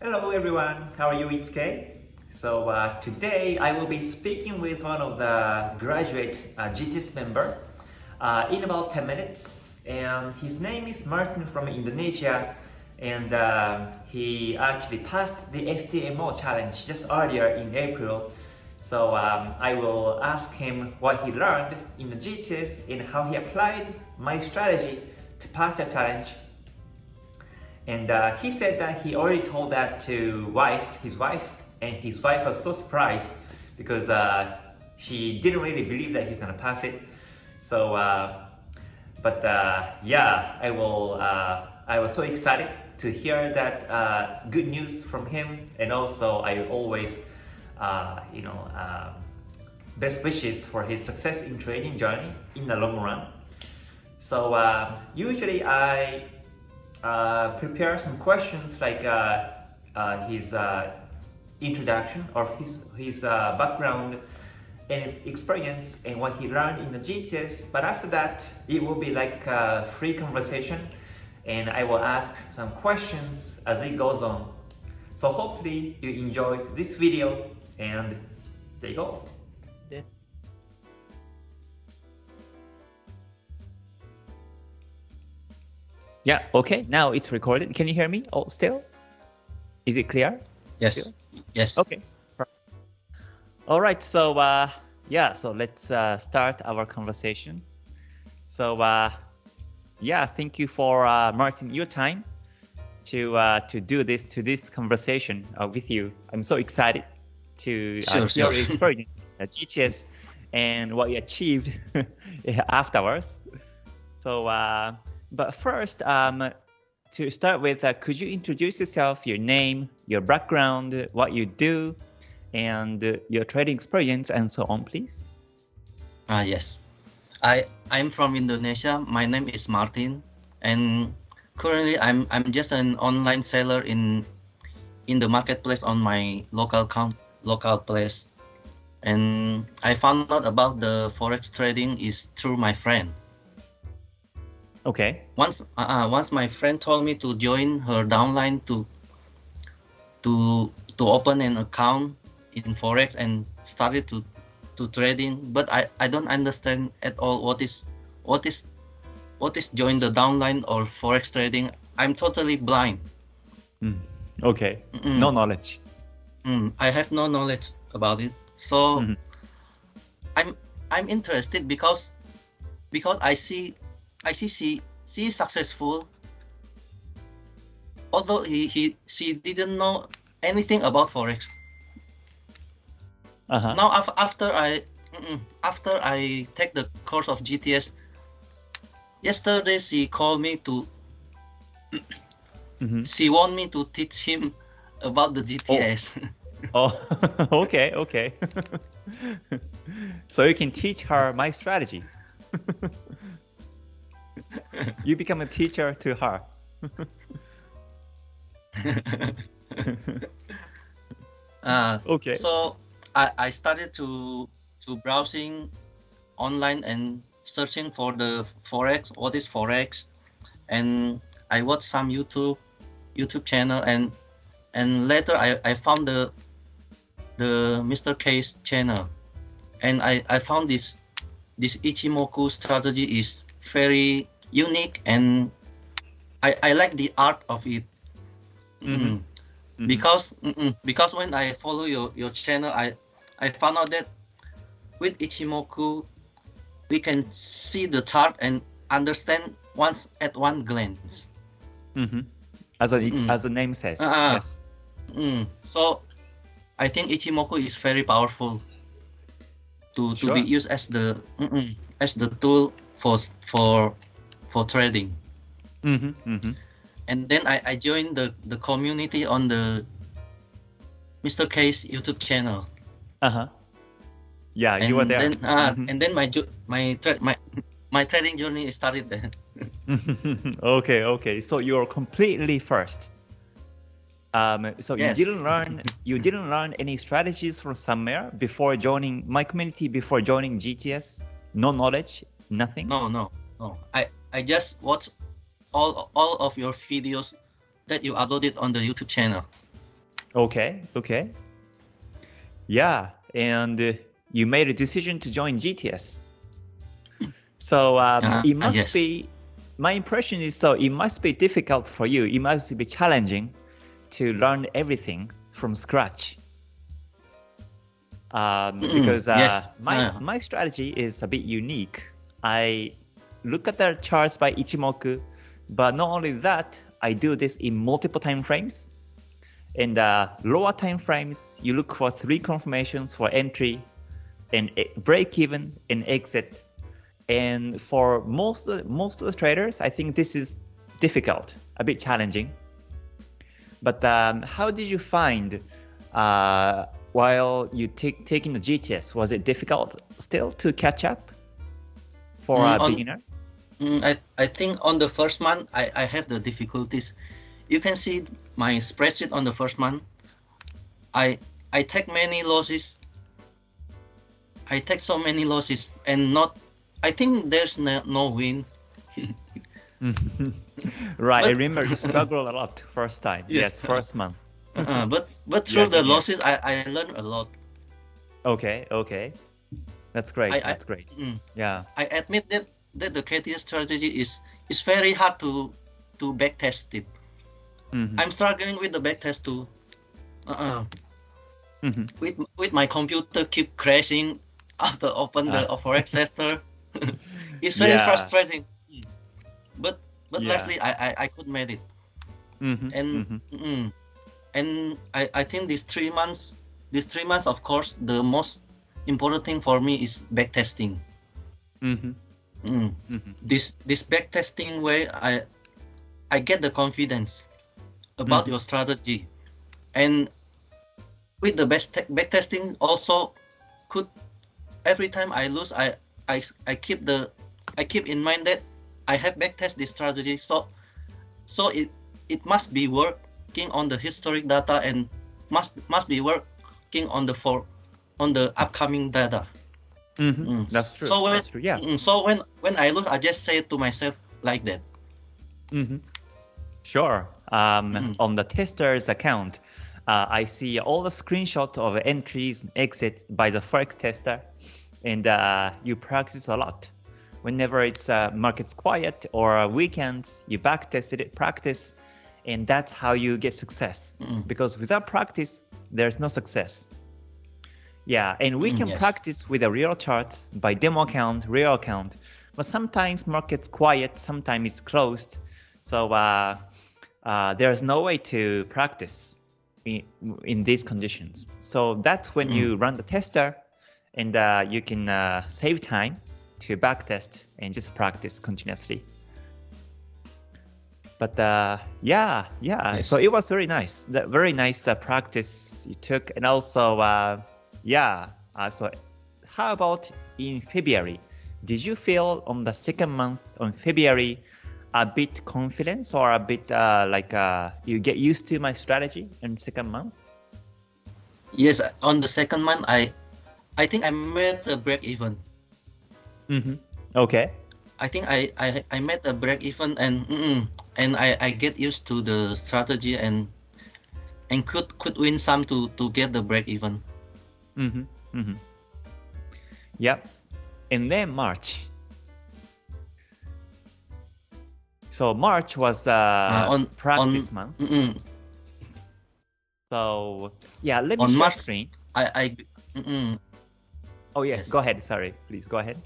Hello everyone, how are you? It's Kay. So today I will be speaking with one of the graduate GTS member in about 10 minutes, and his name is Marthin from Indonesia, and he actually passed the FTMO challenge just earlier in April. So I will ask him what he learned in the GTS and how he applied my strategy to pass the challenge. And he said that he already told that to his wife, and his wife was so surprised because she didn't really believe that he's gonna pass it. So, yeah, I was so excited to hear that good news from him, and also I always, best wishes for his success in trading journey in the long run. So usually I prepare some questions like his introduction or his background and experience and what he learned in the GTS. But after that, it will be like a free conversation, and I will ask some questions as it goes on. So hopefully you enjoyed this video, and there you go. Yeah, okay, now it's recorded. Can you hear me still? Is it clear? Yes. Still? Yes. Okay. All right, so so let's start our conversation. So thank you for Martin your time to do this conversation with you. I'm so excited to hear your experience at GTS and what you achieved afterwards. So but first, to start with, could you introduce yourself, your name, your background, what you do, and your trading experience, and so on, please? Yes. I'm from Indonesia. My name is Marthin, and currently I'm just an online seller in the marketplace on my local place. And I found out about the forex trading is through my friend. Okay. Once my friend told me to join her downline to open an account in forex and started to trading, but I don't understand at all what is join the downline or forex trading. I'm totally blind. Okay. No knowledge. I have no knowledge about it. So I'm interested because I see she is successful, although she didn't know anything about forex. Now after I take the course of GTS, yesterday she called me to she want me to teach him about the GTS. Oh, okay. So you can teach her my strategy. You become a teacher to her. Okay. So I started to browsing online and searching for the forex. What is forex? And I watched some YouTube channel, and later I found the Mr. K's channel, and I found this Ichimoku strategy is very unique, and I like the art of it. Because when I follow your channel, I found out that with Ichimoku we can see the chart and understand at one glance. As the name says. Yes. So I think Ichimoku is very powerful to be used as the tool for trading. And then I joined the community on the Mr. K's YouTube channel. Yeah, you were there. And then my trading journey started there. Okay. So you're completely first. So yes. you didn't learn any strategies from somewhere before joining my community, before joining GTS? No knowledge, nothing? No. I just watched all of your videos that you uploaded on the YouTube channel. Okay, okay. Yeah, and you made a decision to join GTS. So it must yes. be, my impression is, so it must be difficult for you. It must be challenging to learn everything from scratch. Because yes. my strategy is a bit unique. I look at the charts by Ichimoku, but not only that, I do this in multiple time frames. In the lower time frames, you look for 3 confirmations for entry, and break even, and exit. And for most of the traders, I think this is difficult, a bit challenging. But how did you find while you taking the GTS? Was it difficult still to catch up for a beginner? I think on the first month, I have the difficulties. You can see my spreadsheet on the first month. I take many losses. I take so many losses and not. I think there's no win. Right, I remember you struggled a lot first time. Yes, first month. But through the losses, I learned a lot. Okay, okay, that's great. That's great. Yeah, I admit that the KTS strategy is very hard to backtest it. I'm struggling with the backtest too. With my computer keep crashing after open the Forex Tester. It's very frustrating. But lastly, I could make it. And I think these 3 months, of course, the most important thing for me is backtesting. This backtesting way, I get the confidence about your strategy, and with the backtesting also could, every time I lose, I keep in mind that I have backtest this strategy, so it must be working on the historic data and must be working on the upcoming data. That's true. So that's true. Yeah. So when I lose, I just say it to myself like that. Sure. On the tester's account, I see all the screenshots of entries and exits by the Forex Tester, and you practice a lot. Whenever it's market's quiet or weekends, you backtest it, practice, and that's how you get success. Because without practice, there's no success. Yeah, and we can practice with a real charts by demo account, real account, but sometimes market's quiet, sometimes it's closed, so there's no way to practice in these conditions. So that's when you run the tester, and you can save time to backtest and just practice continuously. But so it was very nice. Very nice practice you took, and also so how about in February? Did you feel on the second month on February a bit confidence or a bit you get used to my strategy in second month? Yes, on the second month, I think I made a break even. Okay. I think I made a break even, and I get used to the strategy and could win some to get the break even. Yep. And then March. So March was on practice month. So yeah, let me share screen. Oh yes, go ahead. Sorry, please go ahead.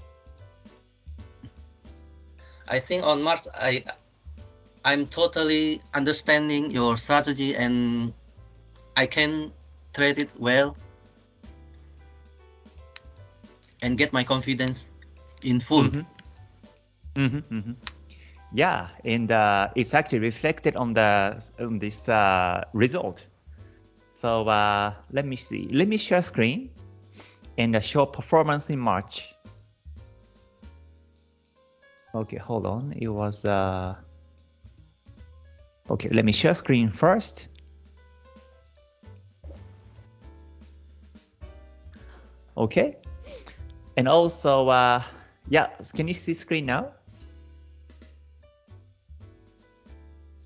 I think on March I'm totally understanding your strategy and I can trade it well and get my confidence in full. Yeah, and it's actually reflected on this result. So let me see. Let me share screen and show performance in March. Okay, hold on. It was okay. Let me share screen first. Okay, and also yeah, can you see screen now?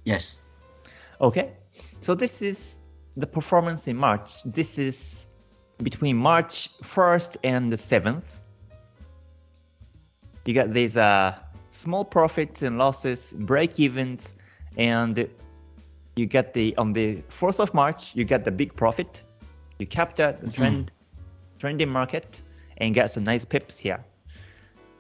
Yes. Okay, so this is the performance in March. This is between March 1st and the 7th. You got these small profits and losses, break-evens, and you get on the 4th of March, you get the big profit. You capture the trending market and get some nice pips here.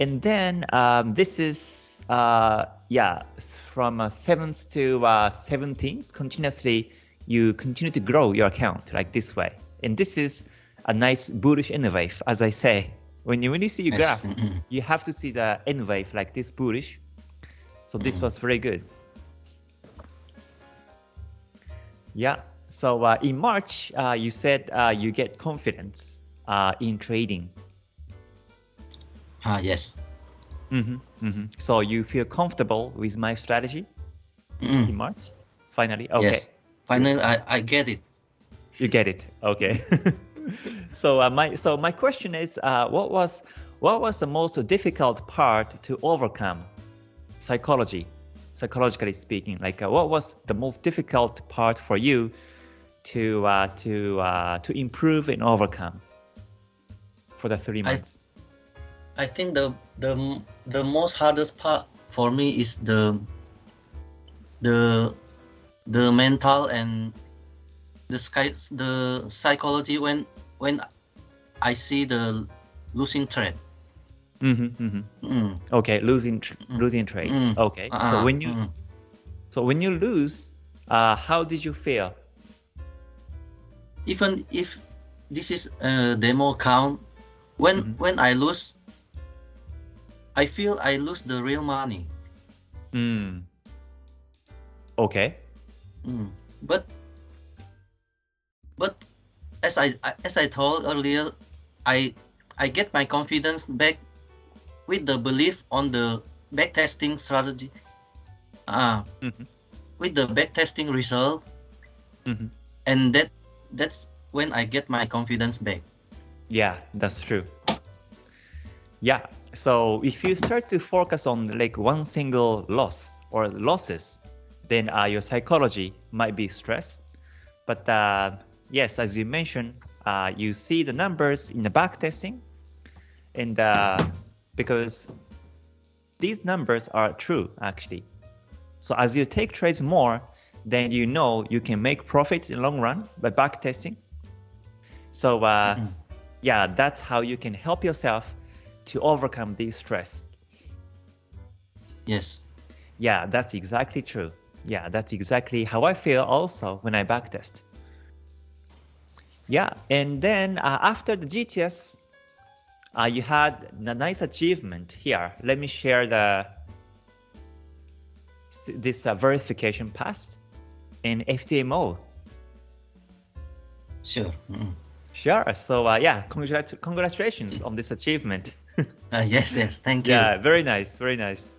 And then this is, from 7th to 17th, continuously, you continue to grow your account like this way. And this is a nice bullish N wave, as I say. When you see your graph, you have to see the N wave like this bullish. So this was very good. Yeah. So in March, you said you get confidence in trading. Yes. So you feel comfortable with my strategy in March? Finally? Okay. Yes. Finally, I get it. You get it. Okay. So my question is, what was the most difficult part to overcome psychologically speaking? Like what was the most difficult part for you to improve and overcome for the 3 months? I think the most hardest part for me is the mental and the psychology when I see the losing trade. Okay, losing trades. Okay, so when you lose, how did you feel? Even if this is a demo account, when I lose, I feel I lose the real money. Okay. But as I told earlier, I get my confidence back with the belief on the backtesting strategy. With the backtesting result, and that's when I get my confidence back. Yeah, that's true. Yeah, so if you start to focus on like one single loss or losses, then your psychology might be stressed. But yes, as you mentioned, you see the numbers in the backtesting, and because these numbers are true actually. So as you take trades more, then you know you can make profits in the long run by backtesting. So yeah, that's how you can help yourself to overcome this stress. Yes. Yeah, that's exactly true. Yeah, that's exactly how I feel also when I backtest. Yeah, and then after the GTS, you had a nice achievement here. Let me share this verification pass in FTMO. Sure. Sure. So yeah, congratulations on this achievement. Yes, thank you. Yeah, very nice, very nice.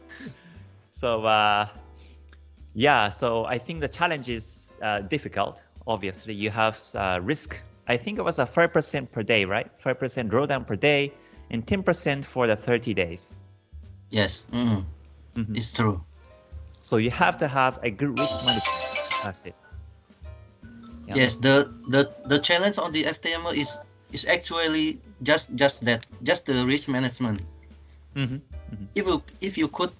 So yeah, so I think the challenge is difficult. Obviously, you have risk. I think it was a 5% per day, right? 5% drawdown per day and 10% for the 30 days. Yes, it's true. So you have to have a good risk management. That's it. Yeah. Yes, the challenge on the FTMO is actually just the risk management. If you could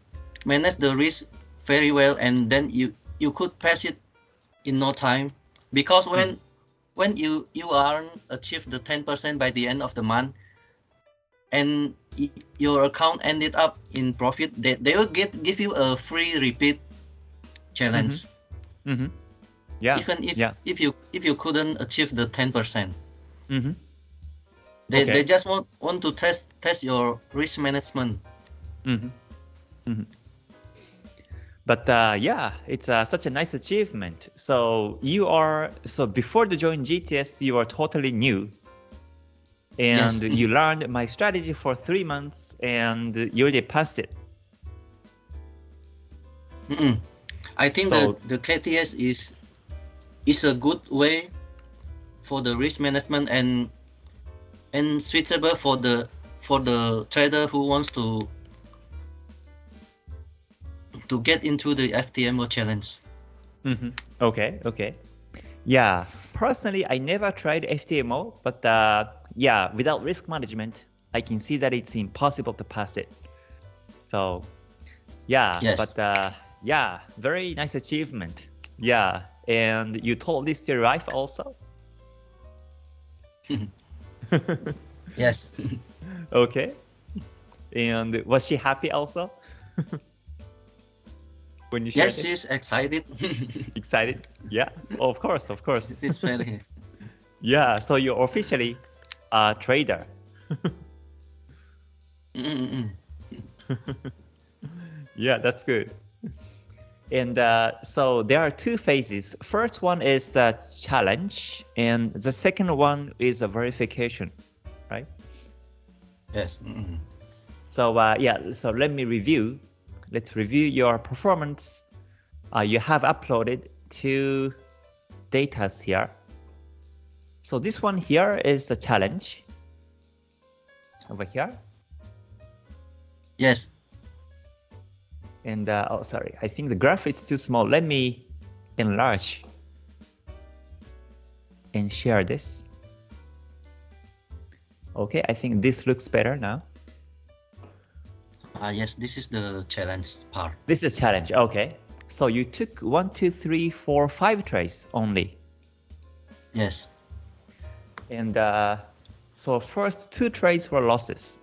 manage the risk very well, and then you could pass it in no time, because when you achieve the 10% by the end of the month, and your account ended up in profit, they will give you a free repeat challenge. Yeah. Even if you couldn't achieve the 10%, Okay. they just want to test your risk management. But yeah, it's such a nice achievement. So before the join GTS, you were totally new, and you learned my strategy for 3 months, and you already passed it. I think the KTS is a good way for the risk management and suitable for the trader who wants to get into the FTMO challenge. Okay. Yeah. personally, I never tried FTMO, but yeah, without risk management, I can see that it's impossible to pass it. So yeah, Yes. but yeah, very nice achievement. Yeah, and you told this to your wife also? Yes. Okay. And was she happy also? When you shared Yes, it? she's excited. Excited? Yeah, of course, of course. She's very. Yeah, so you're officially a trader. Mm-mm. Yeah, that's good. And so there are two phases. First one is the challenge, and the second one is a verification, right? Yes. Mm-mm. So yeah, so let me review. Let's review your performance. You have uploaded two datas here. So this one here is the challenge. Over here. Yes. And oh, sorry, I think the graph is too small. Let me enlarge and share this. Okay, I think this looks better now. Yes, this is the challenge part. This is challenge. Okay, so you took 1, 2, 3, 4, 5 trades only. Yes. And so first 2 trades were losses.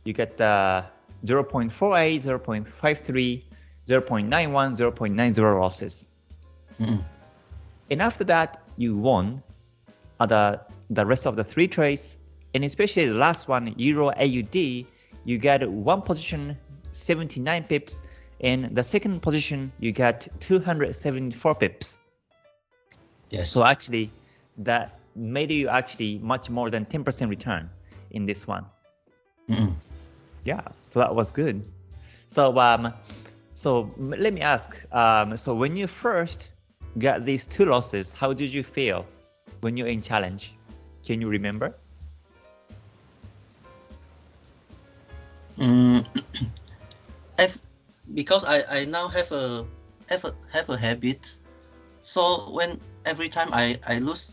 You get 0.48, 0.53, 0.91, 0.90 losses. Mm-mm. And after that, you won the rest of the 3 trades, and especially the last one, Euro AUD, you get one position, 79 pips, and the second position, you get 274 pips. Yes. So actually, that made you actually much more than 10% return in this one. Mm-mm. Yeah, so that was good. So let me ask. So when you first got these 2 losses, how did you feel when you're in challenge? Can you remember? Because I now have a habit. So when every time I lose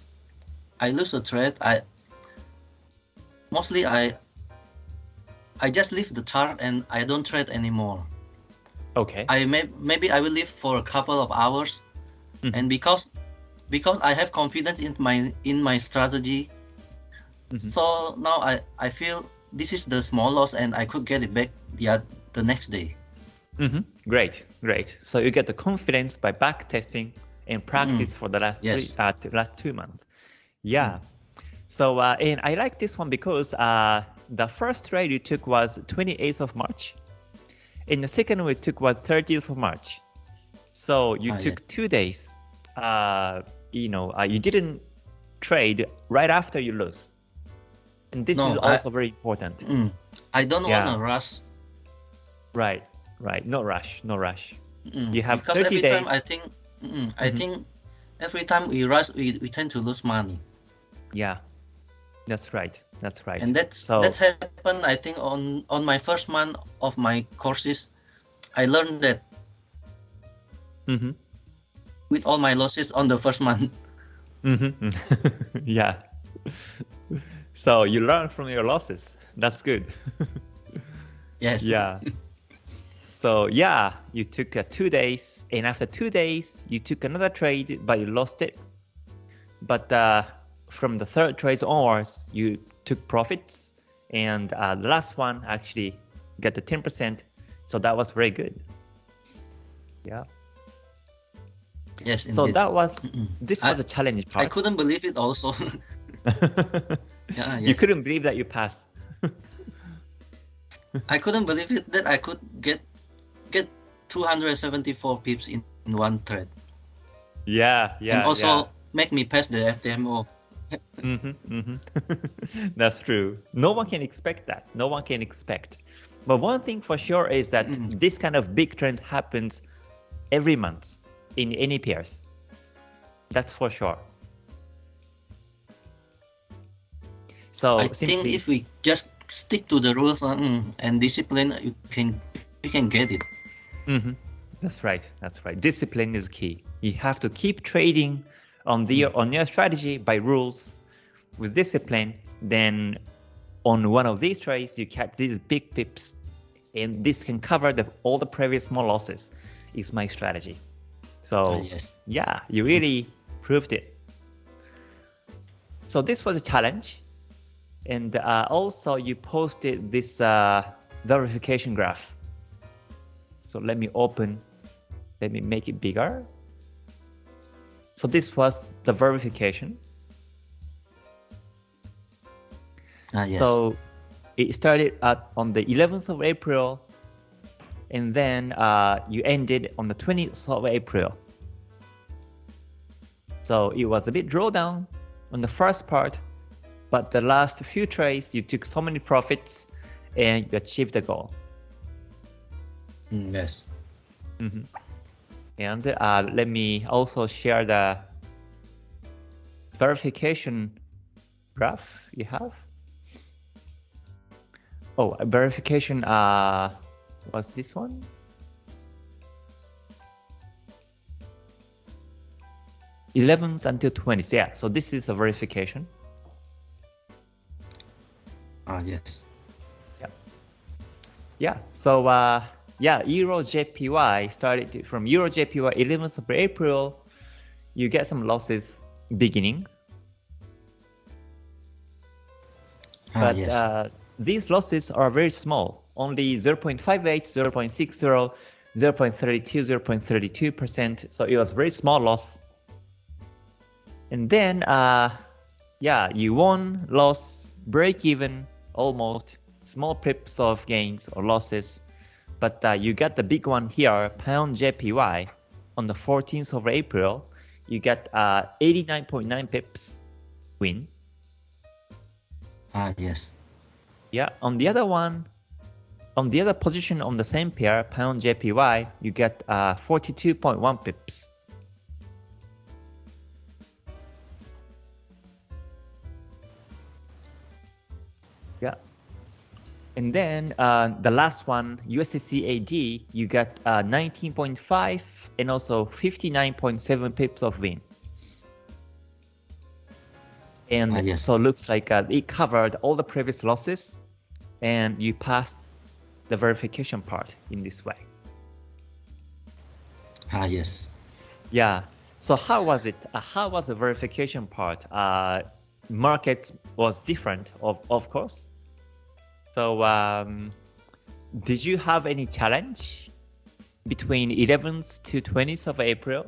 a trade, I just leave the chart and I don't trade anymore. Okay. Maybe I will leave for a couple of hours, and because I have confidence in my strategy, so now I feel this is the small loss and I could get it back the next day. Great. So you get the confidence by back testing and practice for the last Yes. last 2 months. Yeah. So and I like this one because the first trade you took was 28th of March, and the second one you took was 30th of March. So you took 2 days. You didn't trade right after you lose, and this is also very important. I don't want to rush. Right. No rush. You have because 30 every days. time I think every time we rush, we tend to lose money. Yeah, that's right. And that's happened. I think on my first month of my courses, I learned that with all my losses on the first month. Yeah. So you learn from your losses. That's good. Yes. Yeah. So yeah, you took 2 days, and after 2 days, you took another trade, but you lost it. But from the third trades onwards, you took profits, and the last one actually got the 10%. So that was very good. Yeah. Yes. Indeed. So that was this was a challenge part. I couldn't believe it also. You couldn't believe that you passed. I couldn't believe it that I could get 274 pips in one trade. Yeah. And also make me pass the FTMO. That's true. No one can expect that. But one thing for sure is that this kind of big trend happens every month in any pairs. That's for sure. So I think if we just stick to the rules and discipline, you can get it. That's right. Discipline is key. You have to keep trading on your strategy by rules with discipline, then on one of these trades you catch these big pips, and this can cover all the previous small losses. Is my strategy. So yes. Yeah, you really proved it. So this was a challenge, and also you posted this verification graph. So let me make it bigger. So this was the verification. Yes. So it started on the 11th of April, and then you ended on the 20th of April. So it was a bit drawdown on the first part, but the last few trades you took so many profits and you achieved the goal. Yes. Mm-hmm. And let me also share the verification graph you have. Oh, verification was this one? '11th until 20th. Yeah, so this is a verification. Yes. Yeah. So yeah, Euro JPY started from Euro JPY 11th of April. You get some losses beginning, but yes. These losses are very small, only 0.58, 0.60, 0.32, 0.32%. So it was very small loss. And then, yeah, you won, loss, break even, almost, small pips of gains or losses. But you got the big one here, pound JPY, on the 14th of April. You got 89.9 pips win. Yes. Yeah, on the other one, on the other position on the same pair, pound JPY, you get 42.1 pips. Yeah. And then the last one, USDCAD, you got 19.5 and also 59.7 pips of win. And yes. so it looks like it covered all the previous losses, and you passed the verification part in this way. Yes. Yeah. So how was it? How was the verification part? Market was different, of course. So did you have any challenge between 11th to 20th of April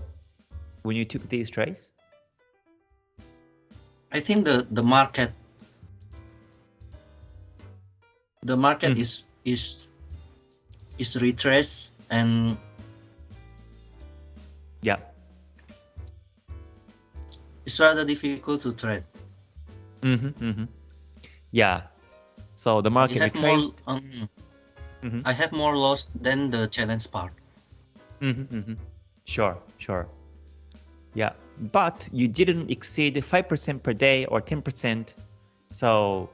when you took these trades? I think the market is retraced, and yeah, it's rather difficult to trade. Yeah. So the market retraced. I have more loss than the challenge part. Sure. Yeah, but you didn't exceed 5% per day or 10%, so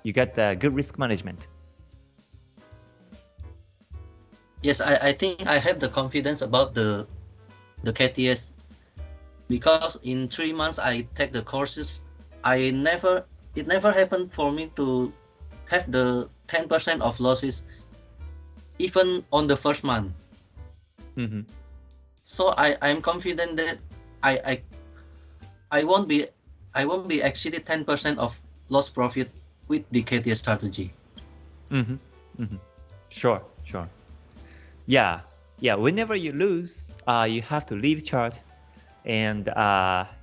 you got the good risk management. Yes, I think I have the confidence about the KTS, because in 3 months I take the courses. It never happened for me to have the 10% of losses even on the first month. So I'm confident that I won't be exceeded 10% of loss profit with the KTS strategy. Sure. Yeah. Whenever you lose, you have to leave chart, and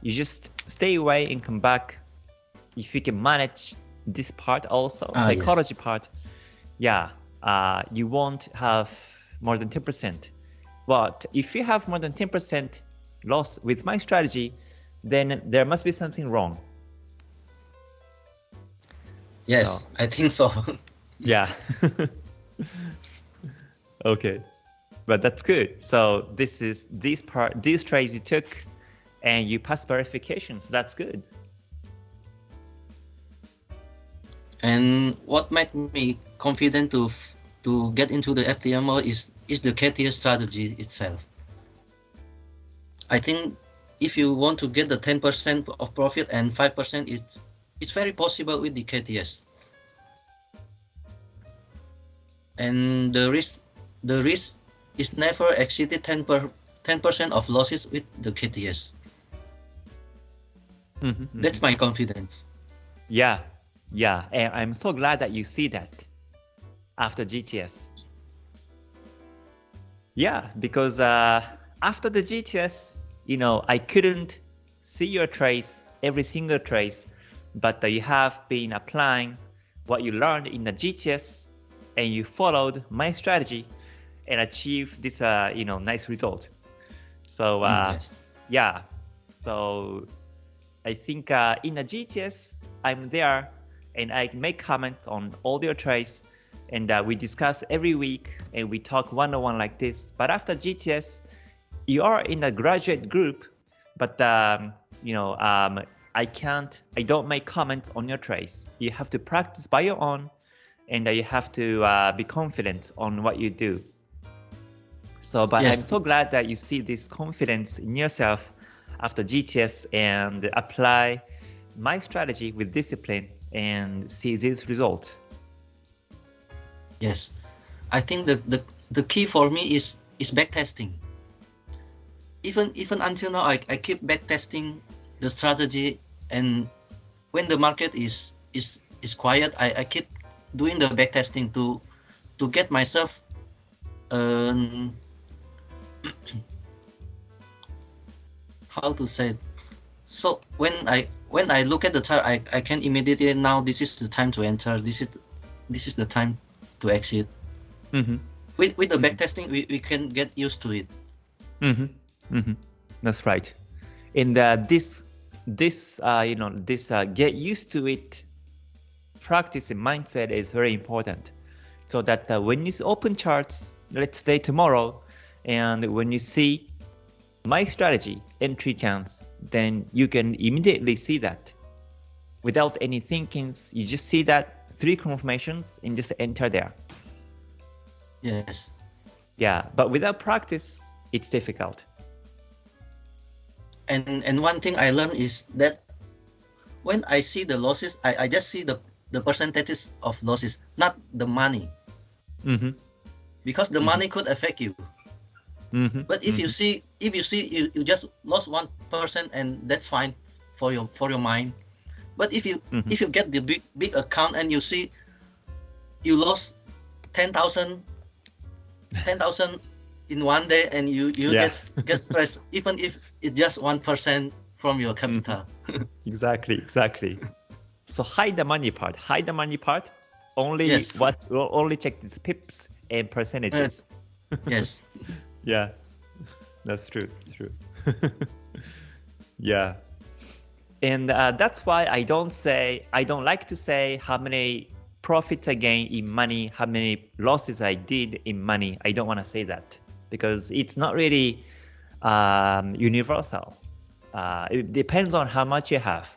you just stay away and come back. If you can manage this part also, psychology part, yeah, you won't have more than 10%. But if you have more than 10% loss with my strategy, then there must be something wrong. Yes, I think so. Yeah. Okay, but that's good. So these trades you took, and you passed verification, so that's good. And what made me confident to get into the FTMO is the KTS strategy itself. I think if you want to get the 10% of profit and 5%, it's very possible with the KTS. And the risk is never exceeded 10% of losses with the KTS. That's my confidence. Yeah, and I'm so glad that you see that after GTS. Yeah, because after the GTS, I couldn't see your trades, every single trade, but you have been applying what you learned in the GTS, and you followed my strategy and achieved this, nice result. So yes. Yeah, so I think in the GTS, I'm there and I make comments on all your trades, and we discuss every week and we talk one-on-one like this. But after GTS, you are in a graduate group, but I don't make comments on your trades. You have to practice by your own, and you have to be confident on what you do. So, but Yes. I'm so glad that you see this confidence in yourself after GTS and apply my strategy with discipline and see these results. Yes, I think the key for me is backtesting. Even until now, I keep backtesting the strategy, and when the market is quiet, I keep doing the backtesting to get myself how to say it? So when I look at the chart, I can immediately now this is the time to enter. This is the time to exit. With the backtesting, we can get used to it. That's right. And this get used to it practice and mindset is very important. So that when you open charts, let's say tomorrow, and when you see my strategy, entry chance, then you can immediately see that. Without any thinkings, you just see that 3 confirmations and just enter there. Yes. Yeah, but without practice, it's difficult. And one thing I learned is that when I see the losses, I just see the percentages of losses, not the money. Because the money could affect you. But if you see you just lost 1%, and that's fine for your mind. But if you get the big account and you see you lost 10,000 in one day, and you get stressed, even if it's just 1% from your capital. Exactly. So hide the money part. Only Yes. we'll only check these pips and percentages. Yes. Yeah, that's true. It's true. Yeah, and that's why I don't like to say how many profits I gained in money, how many losses I did in money. I don't want to say that because it's not really universal. It depends on how much you have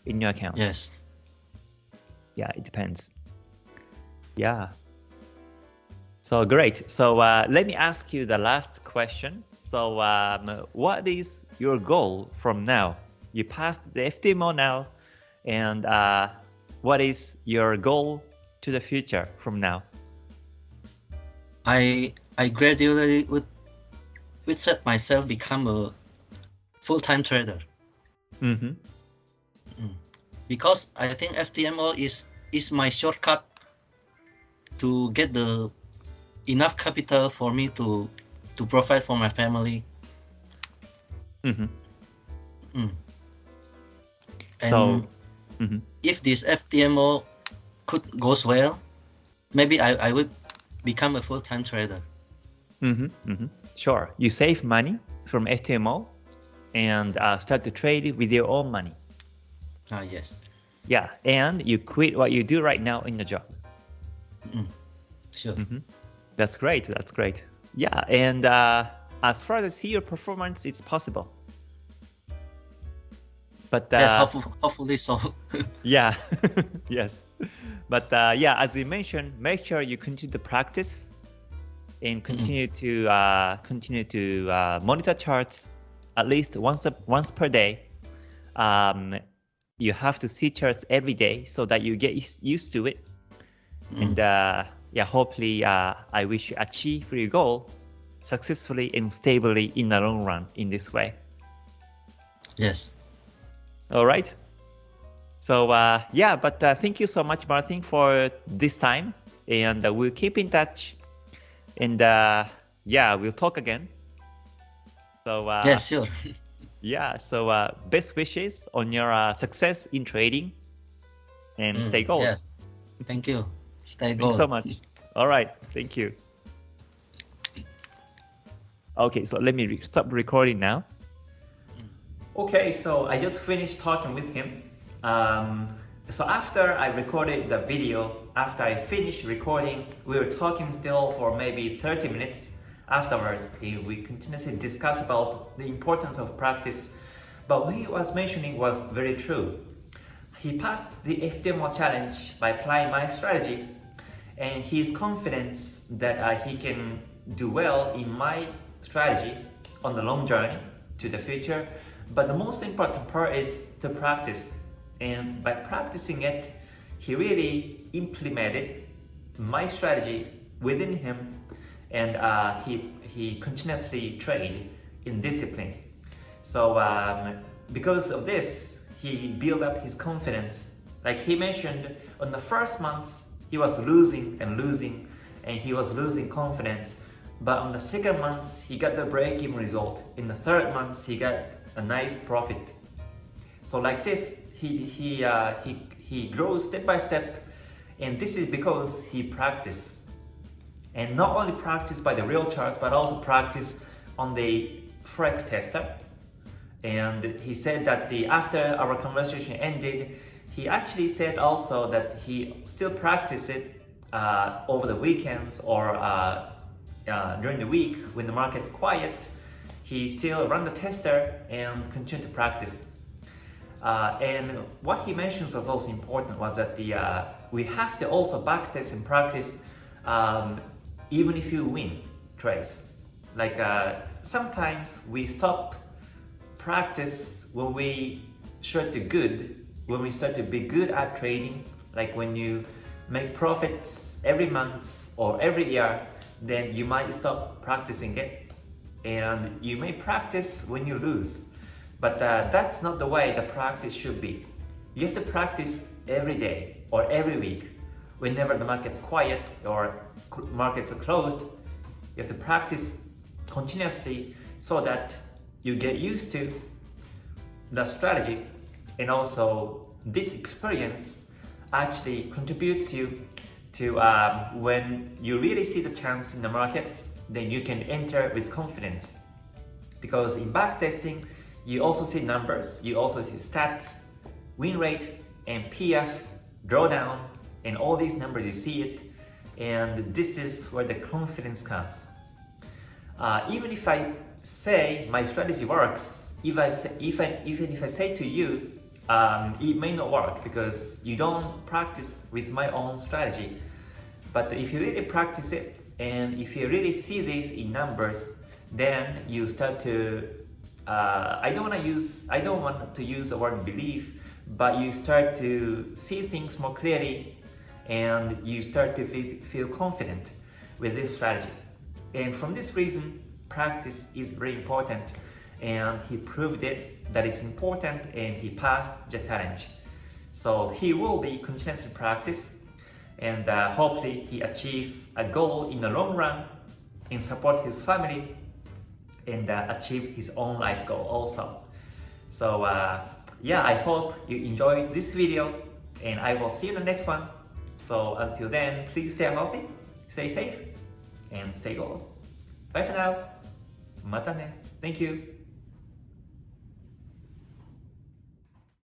in your account. Yes. Yeah, it depends. Yeah. So great. So let me ask you the last question. So what is your goal from now? You passed the FTMO now, and what is your goal to the future from now? I gradually would set myself become a full-time trader. Because I think FTMO is my shortcut to get the enough capital for me to provide for my family. And So, if this FTMO goes well, maybe I would become a full-time trader. Sure. You save money from FTMO and start to trade with your own money. Yes. Yeah, and you quit what you do right now in the job. Sure. That's great. Yeah, and as far as I see your performance, it's possible. But Yes, hopefully so. yeah, yes. But yeah, as you mentioned, make sure you continue to practice and continue to monitor charts at least once per day. You have to see charts every day so that you get used to it. And yeah, hopefully I wish you achieve your goal successfully and stably in the long run in this way. Yes. All right. So yeah, but thank you so much, Marthin, for this time, and we'll keep in touch, and yeah, we'll talk again. So Yeah, sure. yeah, so best wishes on your success in trading, and stay gold. Yes. Thank you. Stay Thanks gold. so much. All right, thank you. Okay, so let me stop recording now. Okay, so I just finished talking with him. So after I recorded the video, after I finished recording, we were talking still for maybe 30 minutes. Afterwards, we continuously discussed about the importance of practice. But what he was mentioning was very true. He passed the FTMO challenge by applying my strategy, and he's confident that he can do well in my strategy on the long journey to the future. But the most important part is to practice. And by practicing it, he really implemented my strategy within him, and he continuously trained in discipline. So because of this, he built up his confidence. Like he mentioned, on the first months, he was losing, and he was losing confidence. But on the second month, he got the break-even result. In the third month, he got a nice profit. So like this, he grows step by step, and this is because he practiced, and not only practice by the real charts, but also practice on the Forex Tester. And he said that after our conversation ended, he actually said also that he still practice it over the weekends or during the week when the market's quiet. He still run the tester and continue to practice. And what he mentioned was also important was that we have to also backtest and practice even if you win trades. Like sometimes we stop practice when we start to be good at trading. Like when you make profits every month or every year, then you might stop practicing it, and you may practice when you lose. But that's not the way the practice should be. You have to practice every day or every week. Whenever the market's quiet or markets are closed, you have to practice continuously so that you get used to the strategy. And also this experience actually contributes you to when you really see the chance in the market, then you can enter with confidence. Because in backtesting, you also see numbers, you also see stats, win rate, and PF, drawdown, and all these numbers, you see it, and this is where the confidence comes. Even if I say my strategy works, even if I say to you, it may not work because you don't practice with my own strategy. But if you really practice it, and if you really see this in numbers, then you start to I don't want to use the word belief, but you start to see things more clearly, and you start to feel confident with this strategy. And from this reason, practice is very important, and he proved it that it's important, and he passed the challenge. So he will be continuously practice, and hopefully he achieve a goal in the long run and support his family and achieve his own life goal also. So yeah, I hope you enjoyed this video, and I will see you in the next one. So until then, please stay healthy, stay safe, and stay gold. Bye for now. Mata ne. Thank you.